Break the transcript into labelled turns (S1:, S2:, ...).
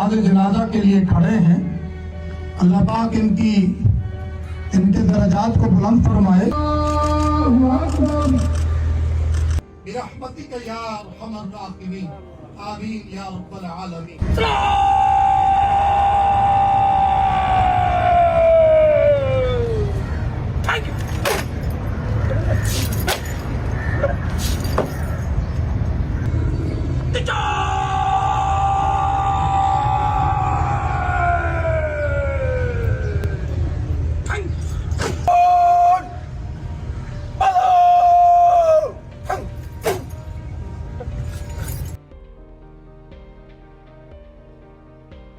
S1: नमाज जनाजा के लिए खड़े हैं। अल्लाह पाक इनके दर्जात को बुलंद फरमाए। बिरहमतिक या अरहमर राहिमीन, आमीन या रब्बल आलमीन।